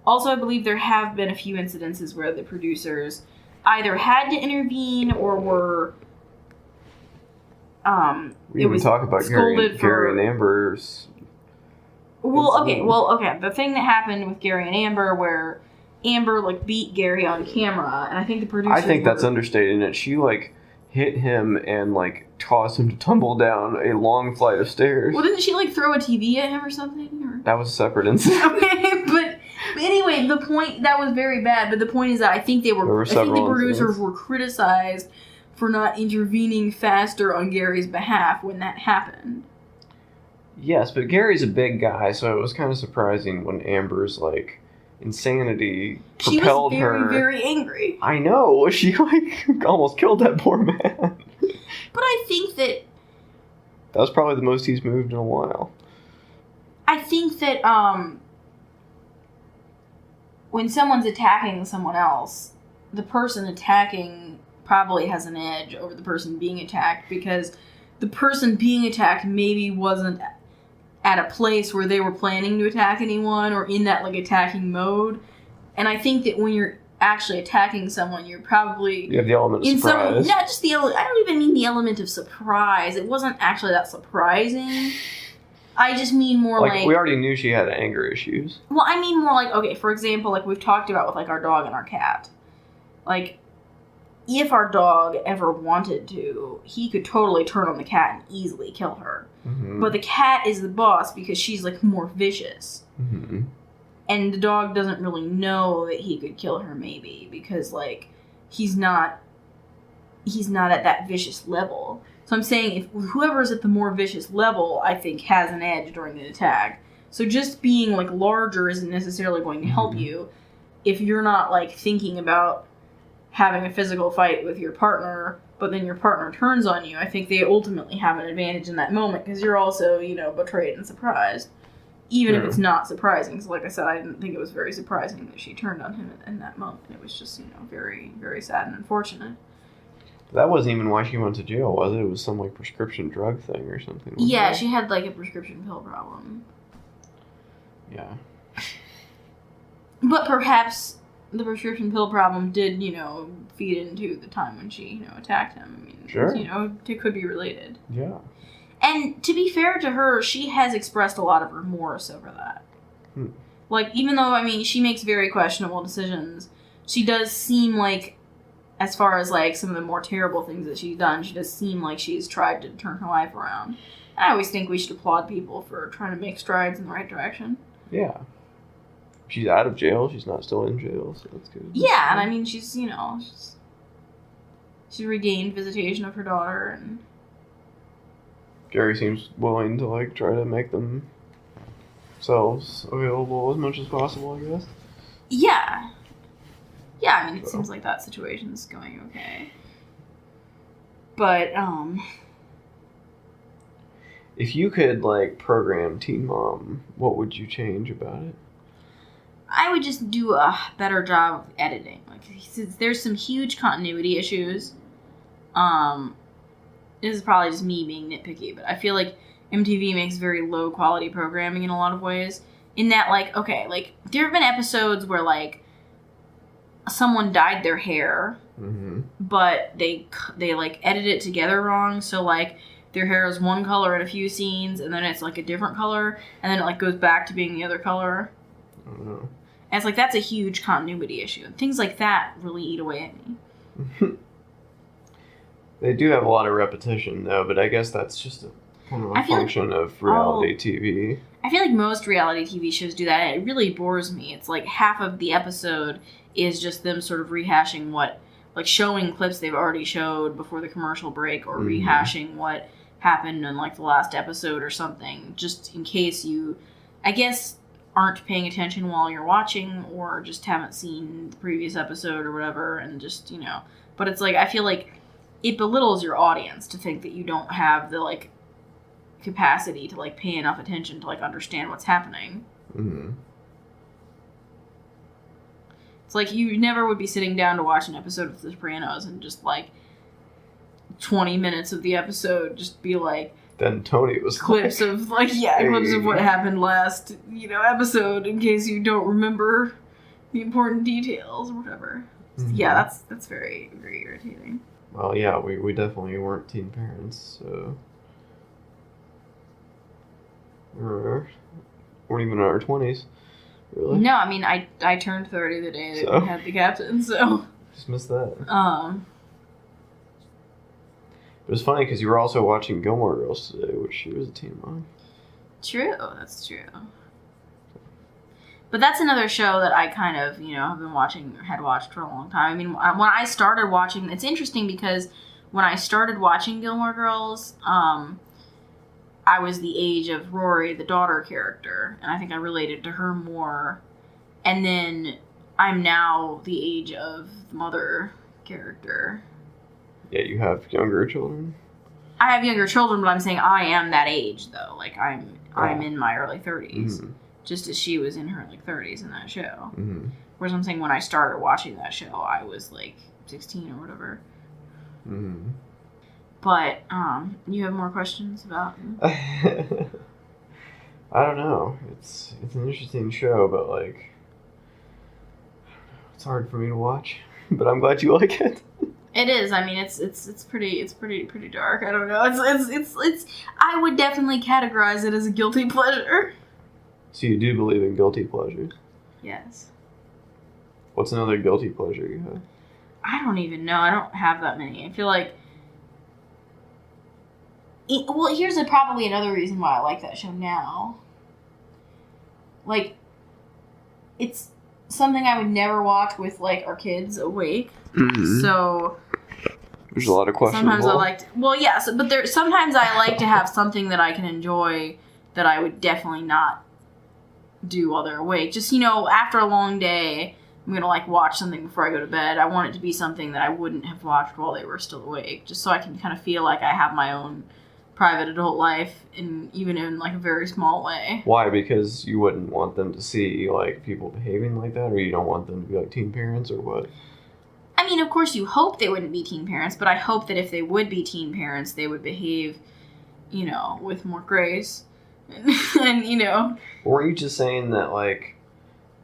Also, I believe there have been a few incidences where the producers either had to intervene or were... we didn't even talk about Gary and Amber's... Well, okay. The thing that happened with Gary and Amber where Amber, like, beat Gary on camera, and I think the producers... I think that's understating it. She, like, hit him and, like, tossed him to tumble down a long flight of stairs. Well, didn't she, like, throw a TV at him or something? Or... That was a separate incident. Okay, but anyway, the point... That was very bad, but the point is that I think the producers were criticized for not intervening faster on Gary's behalf when that happened. Yes, but Gary's a big guy, so it was kind of surprising when Amber's, like, insanity propelled her. She was very, very angry. I know. She, like, almost killed that poor man. But I think that... That was probably the most he's moved in a while. I think that, when someone's attacking someone else, the person attacking probably has an edge over the person being attacked, because the person being attacked maybe wasn't at a place where they were planning to attack anyone or in that, like, attacking mode. And I think that when you're actually attacking someone, you're probably... You have the element of surprise. Not just the element... I don't even mean the element of surprise. It wasn't actually that surprising. I just mean more like... we already knew she had anger issues. Well, I mean more like, okay, for example, like we've talked about with, like, our dog and our cat. Like, if our dog ever wanted to, he could totally turn on the cat and easily kill her. Mm-hmm. But the cat is the boss because she's, like, more vicious. Mm-hmm. And the dog doesn't really know that he could kill her, maybe, because, like, he's not at that vicious level. So I'm saying if whoever's at the more vicious level, I think, has an edge during the attack. So just being, like, larger isn't necessarily going to help you if you're not, like, thinking about having a physical fight with your partner, but then your partner turns on you. I think they ultimately have an advantage in that moment because you're also, you know, betrayed and surprised. Even if it's not surprising. So like I said, I didn't think it was very surprising that she turned on him in that moment. It was just, you know, very, very sad and unfortunate. That wasn't even why she went to jail, was it? It was some, like, prescription drug thing or something. Yeah, she had, like, a prescription pill problem. Yeah. But perhaps the prescription pill problem did, you know, feed into the time when she, you know, attacked him. I mean, sure. You know, it could be related. Yeah. And to be fair to her, she has expressed a lot of remorse over that. Like, even though, I mean, she makes very questionable decisions, she does seem like, as far as, like, some of the more terrible things that she's done, she does seem like she's tried to turn her life around. I always think we should applaud people for trying to make strides in the right direction. Yeah. She's out of jail. She's not still in jail, so that's good. Yeah, and I mean, she's, you know, she regained visitation of her daughter, and... Gary seems willing to, like, try to make themselves available as much as possible, I guess. Yeah. Yeah, I mean, it seems like that situation's going okay. But, if you could, like, program Teen Mom, what would you change about it? I would just do a better job of editing. Like, there's some huge continuity issues. This is probably just me being nitpicky, but I feel like MTV makes very low quality programming in a lot of ways. In that, like, okay, like, there have been episodes where, like, someone dyed their hair, but they like edited it together wrong. So like their hair is one color in a few scenes, and then it's like a different color, and then it like goes back to being the other color. I don't know. And it's like that's a huge continuity issue. And things like that really eat away at me. They do have a lot of repetition though, but I guess that's just a kind of a function of reality TV. I feel like most reality TV shows do that, and it really bores me. It's like half of the episode is just them sort of rehashing like showing clips they've already showed before the commercial break, or rehashing what happened in like the last episode or something, just in case you, I guess, aren't paying attention while you're watching, or just haven't seen the previous episode or whatever, and just, but it's like, I feel like it belittles your audience to think that you don't have the like capacity to like pay enough attention to like understand what's happening. It's like you never would be sitting down to watch an episode of The Sopranos and just like 20 minutes of the episode just be like, then Tony was clips like, of like clips of what happened last episode, in case you don't remember the important details or whatever. Yeah, that's very, very irritating. Well, yeah, we definitely weren't teen parents, so we weren't even in our 20s, really. No, I mean, I turned 30 the day that we had the captain, so just missed that. It was funny because you were also watching Gilmore Girls today, which she was a teen mom. True, that's true. But that's another show that I kind of, have been watching, had watched for a long time. I mean, when I started watching, it's interesting because when I started watching Gilmore Girls, I was the age of Rory, the daughter character, and I think I related to her more. And then I'm now the age of the mother character. Yeah, you have younger children. I have younger children, but I'm saying I am that age, though. Like, I'm in my early 30s, just as she was in her like 30s in that show. Whereas I'm saying when I started watching that show, I was like 16 or whatever. But you have more questions about? I don't know. It's an interesting show, but like, it's hard for me to watch. But I'm glad you like it. It is. I mean, it's pretty dark. I don't know. It's. I would definitely categorize it as a guilty pleasure. So you do believe in guilty pleasures? Yes. What's another guilty pleasure you have? I don't even know. I don't have that many. I feel like. Well, here's probably another reason why I like that show now. Like, it's something I would never watch with like our kids awake. So there's a lot of questions. Sometimes I like to, but sometimes I like to have something that I can enjoy that I would definitely not do while they're awake. Just, after a long day, I'm going to like watch something before I go to bed. I want it to be something that I wouldn't have watched while they were still awake, just so I can kind of feel like I have my own private adult life, even in like a very small way. Why? Because you wouldn't want them to see like people behaving like that, or you don't want them to be like teen parents, or what? I mean, of course you hope they wouldn't be teen parents, but I hope that if they would be teen parents, they would behave, with more grace. And Weren't you just saying that, like,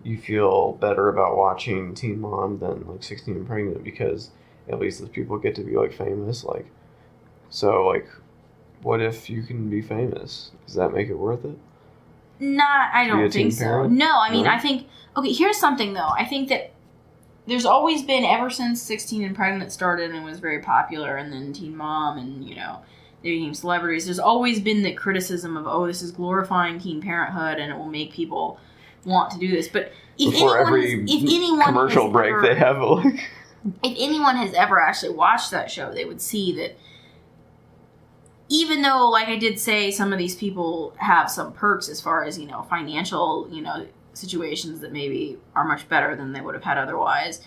you feel better about watching Teen Mom than, like, 16 and Pregnant because at least those people get to be, like, famous? Like, so, like, what if you can be famous? Does that make it worth it? I don't think so. Parent? No, I mean, I think... Okay, here's something, though. I think that there's always been, ever since 16 and Pregnant started and was very popular, and then Teen Mom, and, they became celebrities, there's always been the criticism of, this is glorifying teen parenthood, and it will make people want to do this. But if anyone commercial break, they have, like... If anyone has ever actually watched that show, they would see that even though, like I did say, some of these people have some perks as far as, financial, situations that maybe are much better than they would have had otherwise,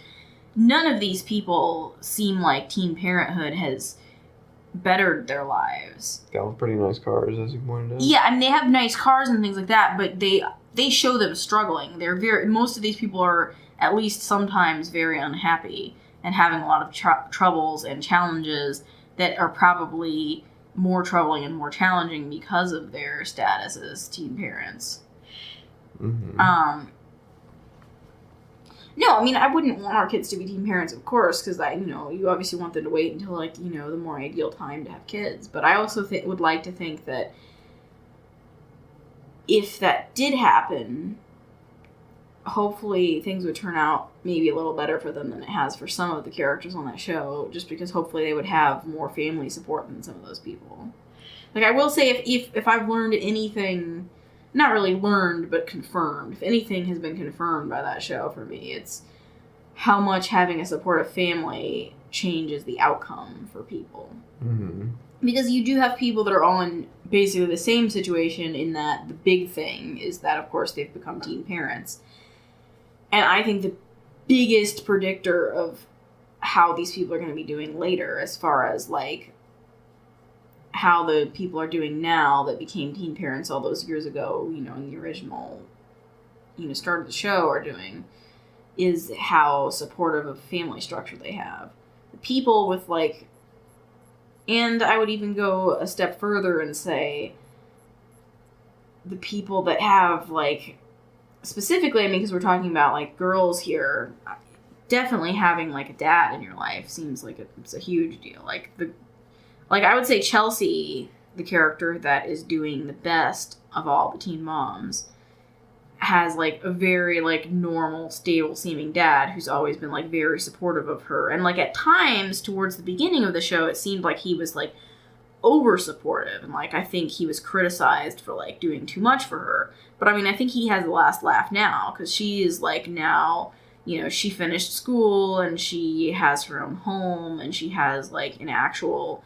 none of these people seem like teen parenthood has bettered their lives. They have pretty nice cars, as you pointed out. Yeah, I mean, they have nice cars and things like that, but they show them struggling. Most of these people are at least sometimes very unhappy and having a lot of troubles and challenges that are probably more troubling and more challenging because of their status as teen parents. No, I mean, I wouldn't want our kids to be teen parents, of course, because you obviously want them to wait until the more ideal time to have kids. But I also would like to think that if that did happen, hopefully things would turn out maybe a little better for them than it has for some of the characters on that show, just because hopefully they would have more family support than some of those people. Like, I will say, if I've learned anything, not really learned, but confirmed, if anything has been confirmed by that show for me, it's how much having a supportive family changes the outcome for people. Mm-hmm. Because you do have people that are all in basically the same situation, in that the big thing is that, of course, they've become teen parents. And I think the biggest predictor of how these people are going to be doing later, as far as, like, how the people are doing now that became teen parents all those years ago, in the original, start of the show are doing, is how supportive of family structure they have. The people with, like, and I would even go a step further and say the people that have, like, specifically, I mean, because we're talking about, like, girls here, definitely having, like, a dad in your life seems like it's a huge deal. Like, I would say Chelsea, the character that is doing the best of all the teen moms, has, like, a very, like, normal, stable-seeming dad who's always been, like, very supportive of her. And, like, at times, towards the beginning of the show, it seemed like he was, like, over-supportive. And, like, I think he was criticized for, like, doing too much for her. But, I mean, I think he has the last laugh now, because she is, like, now, she finished school, and she has her own home, and she has, like, an actual,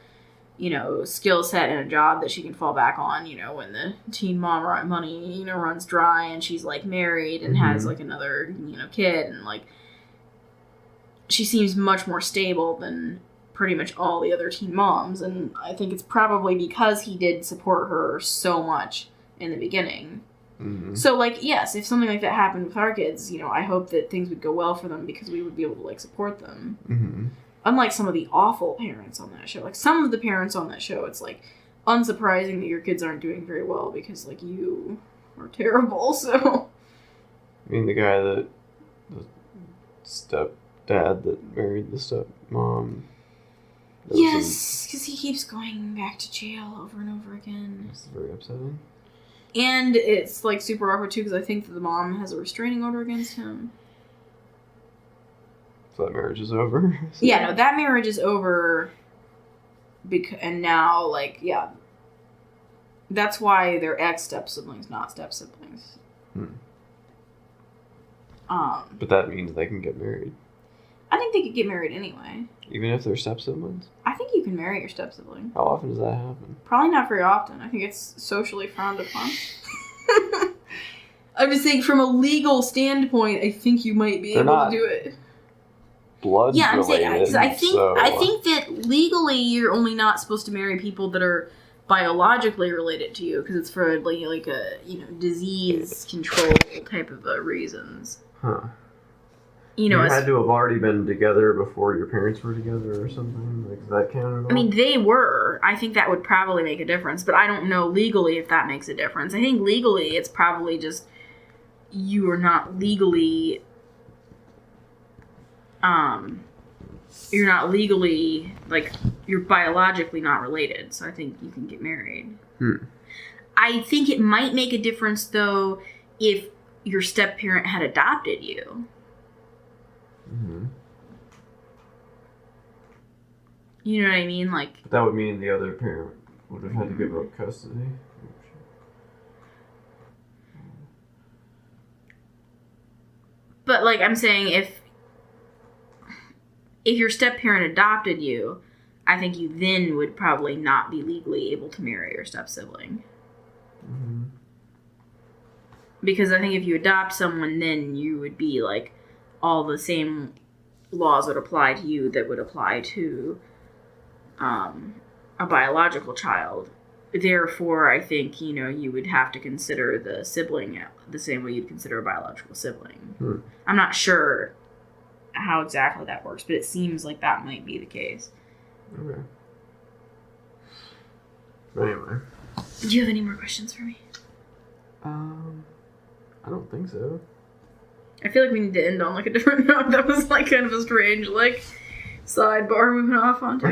skill set and a job that she can fall back on, when the teen mom money, runs dry, and she's, like, married and has, like, another, kid, and, like, she seems much more stable than pretty much all the other teen moms, and I think it's probably because he did support her so much in the beginning. Mm-hmm. So, like, yes, if something like that happened with our kids, I hope that things would go well for them, because we would be able to, like, support them. Mm-hmm. Unlike some of the awful parents on that show. Like, some of the parents on that show, it's, like, unsurprising that your kids aren't doing very well because, like, you are terrible, so... I mean, the stepdad that married the stepmom... Yes, because he keeps going back to jail over and over again. It's very upsetting. And it's, like, super awkward, too, because I think that the mom has a restraining order against him. So that marriage is over? Yeah, no, that marriage is over, and now, like, yeah, that's why they're ex-step-siblings, not step-siblings. But that means they can get married. I think they could get married anyway. Even if they're step-siblings? I think you can marry your step-sibling. How often does that happen? Probably not very often. I think it's socially frowned upon. I'm just saying, from a legal standpoint, I think you might be able to do it. Blood yeah, I'm related, saying, I think that legally you're only not supposed to marry people that are biologically related to you, because it's for, like a, disease control type of reasons. Huh. You had to have already been together before your parents were together or something? Like, does that count at all? I mean, they were. I think that would probably make a difference, but I don't know legally if that makes a difference. I think legally it's probably just you are not legally... you're not legally, like, you're biologically not related, so I think you can get married. I think it might make a difference, though, if your step-parent had adopted you. Mm-hmm. You know what I mean? Like, but that would mean the other parent would have had to give up custody. But, like, I'm saying, if your step-parent adopted you, I think you then would probably not be legally able to marry your step-sibling. Mm-hmm. Because I think if you adopt someone, then you would be, like, all the same laws would apply to you that would apply to a biological child. Therefore, I think, you would have to consider the sibling the same way you'd consider a biological sibling. I'm not sure how exactly that works, but it seems like that might be the case. Okay. Anyway. Do you have any more questions for me? I don't think so. I feel like we need to end on, like, a different note. That was, like, kind of a strange, like, sidebar moving off onto.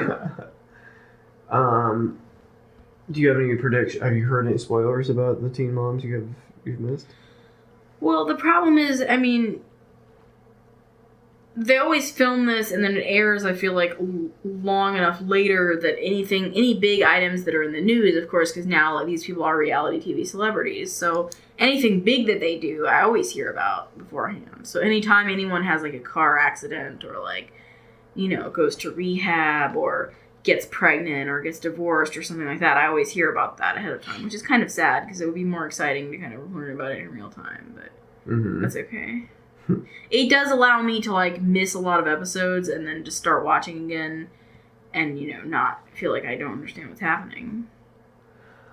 Do you have any prediction? Have you heard any spoilers about the Teen Moms you've missed? Well, the problem is, I mean, they always film this and then it airs, I feel like, long enough later that any big items that are in the news, of course, because now, like, these people are reality TV celebrities, so anything big that they do, I always hear about beforehand. So anytime anyone has, like, a car accident or, like, you know, goes to rehab or gets pregnant or gets divorced or something like that, I always hear about that ahead of time, which is kind of sad because it would be more exciting to kind of learn about it in real time, but that's okay. It does allow me to, like, miss a lot of episodes and then just start watching again and, you know, not feel like I don't understand what's happening.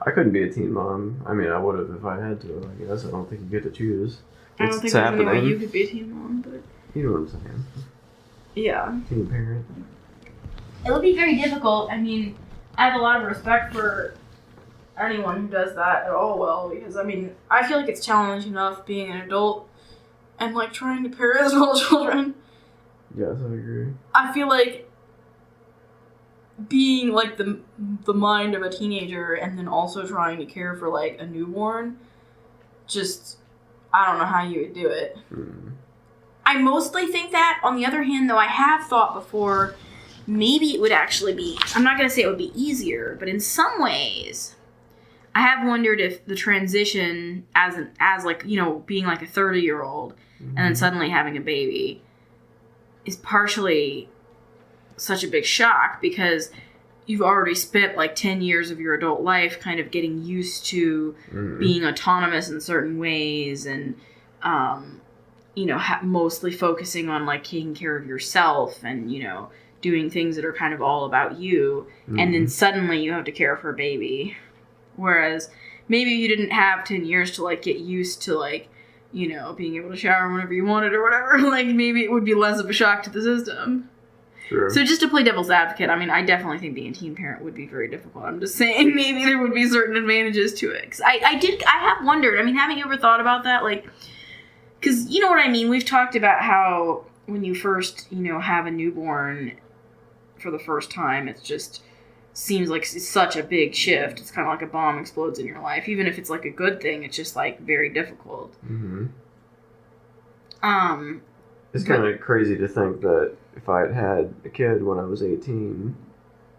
I couldn't be a teen mom. I mean, I would have if I had to, I guess. I don't think you get to choose. I don't think there's any way you could be a teen mom, but... You know what I'm saying. Yeah. Teen parent. It would be very difficult. I mean, I have a lot of respect for anyone who does that at all well, because, I mean, I feel like it's challenging enough being an adult and, like, trying to parent small children. Yes, I agree. I feel like being, like, the mind of a teenager and then also trying to care for, like, a newborn, just, I don't know how you would do it. I mostly think that. On the other hand, though, I have thought before, maybe it would actually be, I'm not going to say it would be easier, but in some ways, I have wondered if the transition as like, you know, being like a 30-year-old and then suddenly having a baby is partially such a big shock because you've already spent like 10 years of your adult life kind of getting used to being autonomous in certain ways and, you know, mostly focusing on like taking care of yourself and, you know, doing things that are kind of all about you. And then suddenly you have to care for a baby. Whereas maybe you didn't have 10 years to like get used to like, you know, being able to shower whenever you wanted or whatever. Like maybe it would be less of a shock to the system. Sure. So just to play devil's advocate, I mean, I definitely think being a teen parent would be very difficult. I'm just saying maybe there would be certain advantages to it. Cause I have wondered, I mean, haven't you ever thought about that? Like, cause you know what I mean? We've talked about how when you first, you know, have a newborn for the first time, it just seems like it's such a big shift. It's kind of like a bomb explodes in your life. Even if it's like a good thing, it's just like very difficult. It's kind of crazy to think that if I had a kid when I was 18,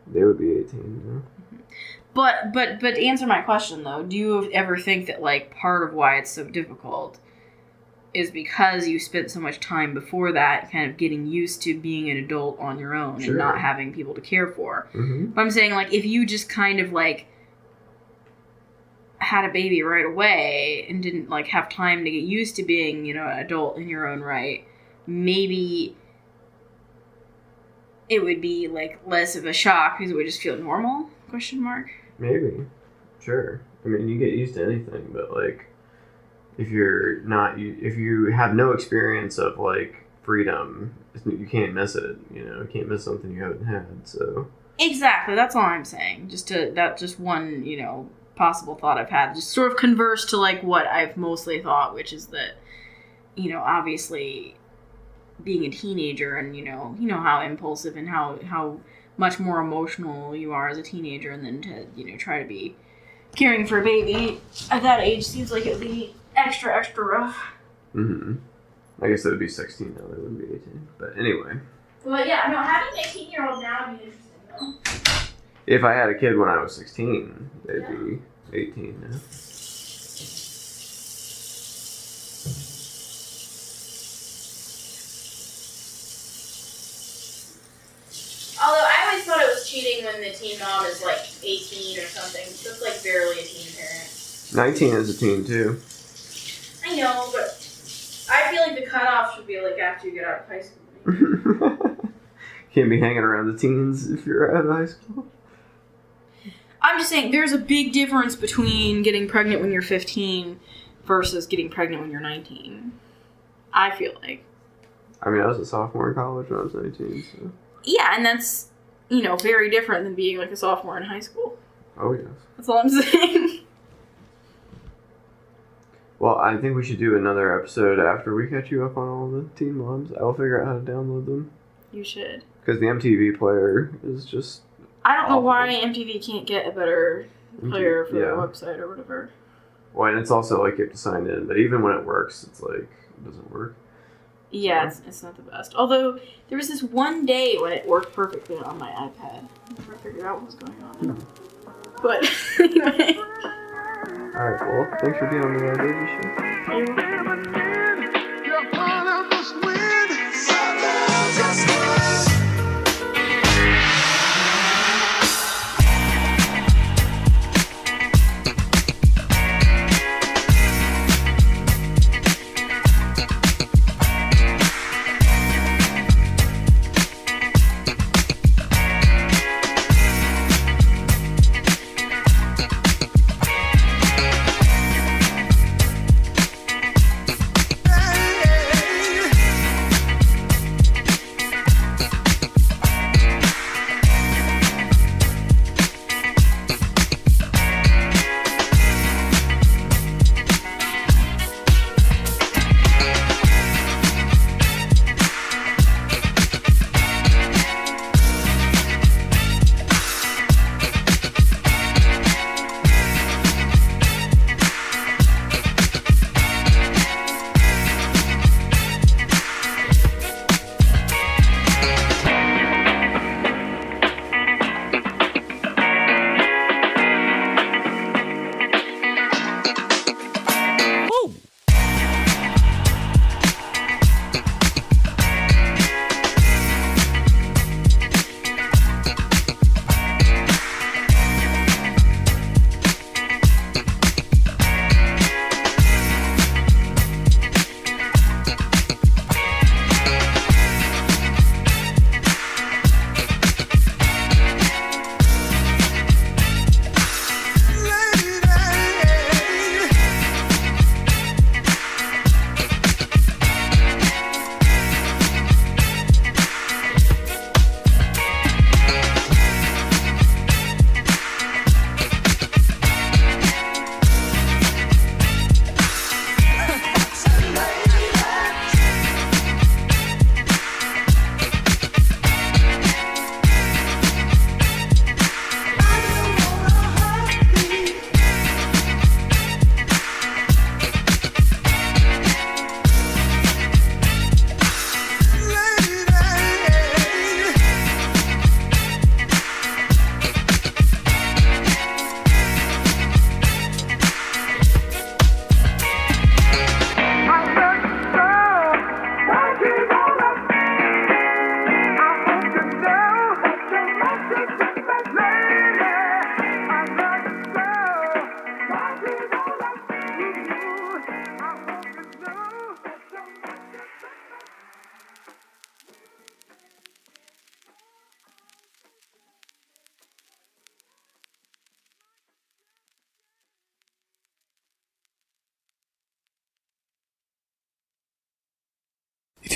they would be 18, you know? But to answer my question though, do you ever think that like part of why it's so difficult is because you spent so much time before that kind of getting used to being an adult on your own and not having people to care for? But I'm saying like if you just kind of like had a baby right away and didn't like have time to get used to being, you know, an adult in your own right, maybe it would be like less of a shock because it would just feel normal? ? Maybe. Sure. I mean, you get used to anything, but like if you have no experience of like freedom, you can't miss it. You know, you can't miss something you haven't had. So exactly, that's all I'm saying. Just one, you know, possible thought I've had. Just sort of converse to like what I've mostly thought, which is that, you know, obviously being a teenager and you know how impulsive and how much more emotional you are as a teenager, and then to, you know, try to be caring for a baby at that age seems like it'd be extra rough. I guess it would be 16 now. They wouldn't be 18. But anyway. Well, yeah, no, having an 18-year-old now would be interesting, though. If I had a kid when I was 16, they'd be 18 now. Although I always thought it was cheating when the teen mom is like 18 or something. That's like barely a teen parent. 19 is a teen too. I know, but I feel like the cutoff should be like after you get out of high school. Can't be hanging around the teens if you're out of high school. I'm just saying, there's a big difference between getting pregnant when you're 15 versus getting pregnant when you're 19. I feel like. I mean, I was a sophomore in college when I was 19, so. Yeah, and that's, you know, very different than being like a sophomore in high school. Oh, yes. That's all I'm saying. Well, I think we should do another episode after we catch you up on all the Teen Moms. I will figure out how to download them. You should. Because the MTV player is just... I don't know awful. why MTV can't get a better player for their website or whatever. Well, and it's also like you have to sign in, but even when it works, it's like, it doesn't work. Yeah, it's not the best. Although, there was this one day when it worked perfectly on my iPad. I never figured out what was going on. But, anyway. Alright, well, thanks for being on the Rob Burgess Show. You're welcome.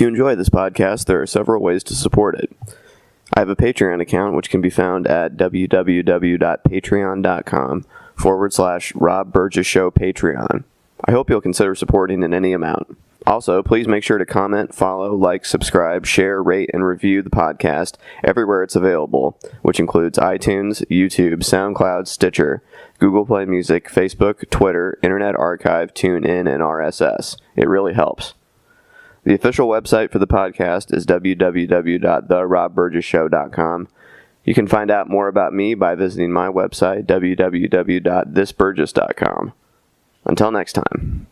If you enjoy this podcast, there are several ways to support it. I have a Patreon account, which can be found at www.patreon.com/Rob Burgess Show Patreon. I hope you'll consider supporting in any amount. Also, please make sure to comment, follow, like, subscribe, share, rate, and review the podcast everywhere it's available, which includes iTunes, YouTube, SoundCloud, Stitcher, Google Play Music, Facebook, Twitter, Internet Archive, TuneIn, and RSS. It really helps. The official website for the podcast is www.therobburgessshow.com. You can find out more about me by visiting my website, www.thisburgess.com. Until next time.